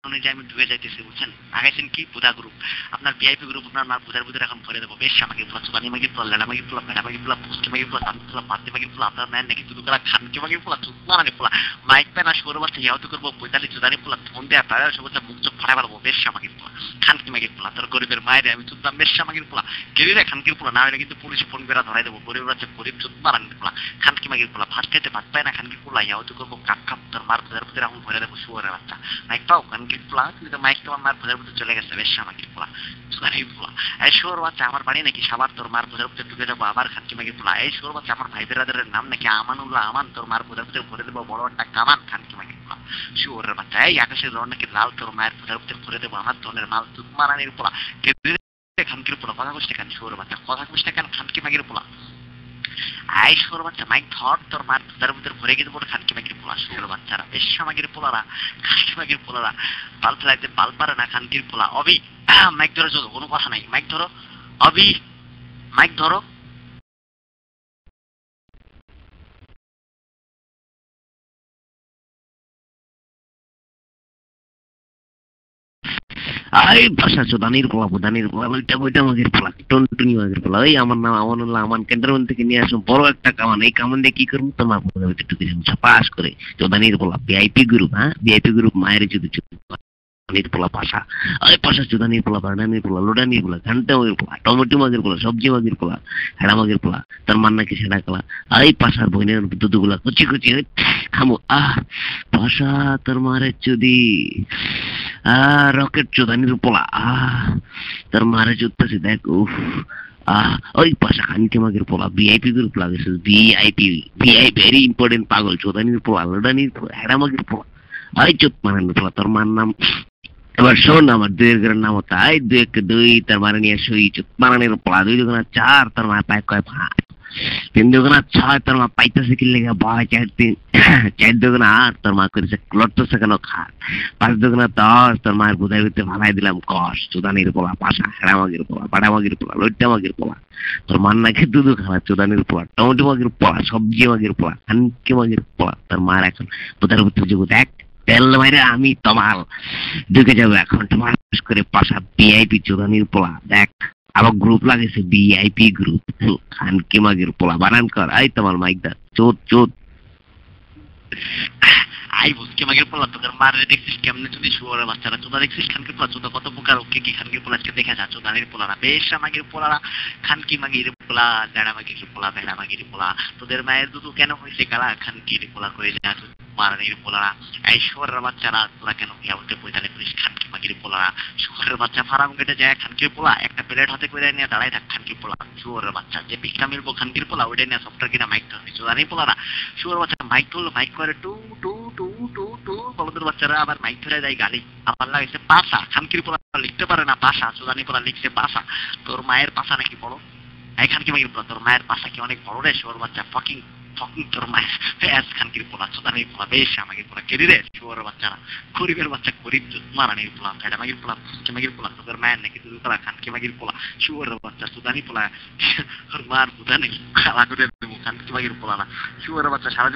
অনুযায়ী আমি ঢুকে যাইতেছি, বুঝছেন? আগাইছেন কি বুধা গ্রুপ, আপনার ভিআইপি গ্রুপ, আপনার মার বুধার বুধের এখন ভরে দেবো। বেশ আমাকে পোলা, চুদানি মাগির পোলা, লেলা মাগির পোলা, ভেড়া মাগির পোলা, পুষ্টি মাগির পোলা, তান্ত্রিক পোলা, পাতি মাগির পোলা, আপনার ম্যান নাকি দুটো করা খানকে মাগির পোলা, চুদনা মাগির পোলা, মাইক প্যান আর সৌর বাচ্চা ইয়াহত করবো, পঁয়তাল্লিশ চুদানি পোলা, ফোন দেওয়া প্রায় সবুজটা মুখ চোখ ফাড়াই পারবো। বেশ আমাকে পোলা, খানকি মাগির পোলা, তোর গরিবের মায়ের আমি চুদলাম। বেশ আমাকে পোলা, গেরিরে খানকির পোলা, না হলে কিন্তু পুলিশে ফোন বেড়া ধরাই দেবো। গরিবের বাচ্চা গরিব চুদনা রানির পোলা, খানকি মাগির পোলা, ভাত খাইতে ভাত পায় না খানকির পোলা, ইয়াহত করবো কাপ কাপ, তোর মার বুধার বুধের এখন ভরে দেবো শুয়ারের বাচ্চা। মাইক পাও খানকির পোলা, তুমি তো মাইক তোমার মার বুধার বুধে চলে গেছে। বেশ আমাকে পোলা, চুদানি পোলা, এই শুয়ার বাচ্চা আমার বাড়ি নাকি সাবার, তোর মার বুধার বুধে ঢুকে যাবো আবার খানকি মাগির পোলা। এই শুয়ার বাচ্চা আমার ভাই বেরাদের নাম নাকি আমানুল্লাহ আমান, তোর মার বুধার বুধে ভরে দেবো বড় একটা কামান, খানকি মাগির পোলা, শুয়ারের বাচ্চা। এই আকাশের রং নাকি লাল, তোর মায়ের বুধার বুধে ভরে দেবো আমার ধনের মাল, তুতমা রানির পোলা, খানকির পোলা। কথা কষ্ট কেন শুয়ার বাচ্চা, কথা কষ্ট কেন খানকি মাগির পোলা? আই শুয়ার বাচ্চা মাইক ধর, তোর মার বুধার বুধের ভরে গেছে বড় খানকি মাগির পোলা, শুয়ার বাচ্চারা, বেশ মাগির পোলারা, খানকি মাগির পোলারা, বাল ফেলাইতে বাল পারে না খানকির পোলা। অবি মাইক ধরে চলো, কোনো কথা নাই, মাইক ধরো অবি, মাইক ধরো। আই ভাষা চোদানির পোলা, বুদানির পোলা, ওইটা ওইটা মাগের পোলা, টনটুনি মাগের পোলা। ওই আমার নাম আমানুল্লাহ আমান, ক্যান্টনমেন্ট থেকে নিয়ে আসুন বড় একটা কামান। এই কামান দিয়ে কি করবো? তোমার পোলা ভিতরে ঢুকে যাবো পাস করে। চোদানির পোলা, ভিআইপি গ্রুপ, হ্যাঁ ভিআইপি গ্রুপ, মায়ের যদি চোদানির পোলা পাশা, ওই পাশা চোদানির পোলা, বার্ডানির পোলা, লোডানির পোলা, ঘন্টা মাগের পোলা, টমেটো মাগের পোলা, সবজি মাগের পোলা, হেড়া মাগের পোলা, তার মান নাকি সেটা কলা। এই পাশার বইনের দুধগুলা কুচি কুচি খামো। পাশা তোর মারে চুদি, রকেট চোদানির পোলা, তার মারে চুদতেছে দেখ, উফ। ওই পাশা খানকে মাগের পোলা, ভিআইপি গ্রুপ লাগেছে, ভিআইপি, ভিআই ভেরি ইম্পর্টেন্ট, পাগল চোদানির পোলা, লোডানির পোলা, হেড়া মাগের পোলা, ওই চোদ মারানির পোলা। তোর মার নাম এবার শোন, আমার দুইয়ের ঘরের নাম হতো আই, দুই এক দুই, তার মানে নিয়ে সই চোদ মারানির পোলা, দুই দুগুণা চার, তার মায়ের পায় কয় ভাই, তিন দুগুণা ছয়, তোর মা পাইতেছে কি লেগে ভয়, চার তিন, চার দুগুণা আট, তোর মা করেছে লড়তেছে কেন খাট, পাঁচ দুগুণা দশ, তোর মায়ের বুধাই ভিতরে ভালাই দিলাম কষ, চুদানির পোলা, পাশা হেড়া মাগির পোলা, বাড়া মাগির পোলা, লইটা মাগির পোলা, তোর মান নাকি দুধু খানা, চুদানির পোলা, টমেটো মাগির পোলা, সবজি মাগির পোলা, খানকি মাগির পোলা। তোর মার এখন বুধার ভিতরে যোগ দেখ, তেল মাইরে আমি তমাল ঢুকে যাবো এখন তোমার করে পাশা, ভিআইপি চুদানির পোলা দেখ। আবার গ্রুপ লাগেছে ভিআইপি গ্রুপ, খানকি মাগির পোলা, বানান কর। এই তোমার মাইক দা চোদ চোদ। আই বুঝকে মাগের পোলা, তোদের মারে দেখছিস কেমনে যদি শুয়ারের বাচ্চারা, চোদা দেখছিস খানকির পোলা, চোদা কত প্রকার, ওকে কি খানকির পোলা আজকে দেখা যায়, চোদানির পোলারা, বেশ মাগের পোলারা, খানকি মাগির পোলা, জাড়া মাগির পোলা, ভেড়া মাগির পোলা, তোদের মায়ের দুধু কেন হয়েছে কালা, খানকির পোলা করে যা মারানির পোলারা। এই শুয়ারের বাচ্চারা, তোরা কেন ইয়া উঠে পয়তালে করিস খানকি মাগির পোলারা, শুয়ারের বাচ্চা ফার্ম কেটে যায় খানকির পোলা, একটা প্লেট হাতে করে নিয়ে দাঁড়ায় থাক খানকির পোলা, শুয়ারের বাচ্চা যে ভিক্ষা মিলবো খানকির পোলা, ওইটা নিয়ে সফটওয়্যার কিনা মাইক ধরবি, চোদানির পোলারা, শুয়ার বাচ্চা মাইক ধরলো, মাইক করে two two two two two, বলদের বাচ্চারা আবার মাইক ধরে যায় গালি, আমার লাগছে পাশা, খানকির পোলা লিখতে পারে না পাশা, চোদানি পোলা লিখছে পাশা, তোর মায়ের পাশা নাকি বড়, এই খানকি মাগির পোলা, তোর মায়ের পাশা কি অনেক বড় রে, শুয়ার বাচ্চা ফাকিং ফাকিং, তোর মায়ের ফ্যাস খানকির পোলা, চোদানির পোলা, বেশ আমাকে পোলা কেড়ি রে, শুয়ার বাচ্চারা, গরিবের বাচ্চা গরিব মারানির পোলা, ভেড়া মাগির পোলা, ফুচকে মাগির পোলা, তোদের মায়ের নাকি দুধ করা খানকি মাগির পোলা, শুয়ারের বাচ্চা চোদানি পোলা, তোর মার বুধা নাকি খালা করে দেবো খানকি মাগির পোলা না, শুয়ারের বাচ্চা সারা জীবন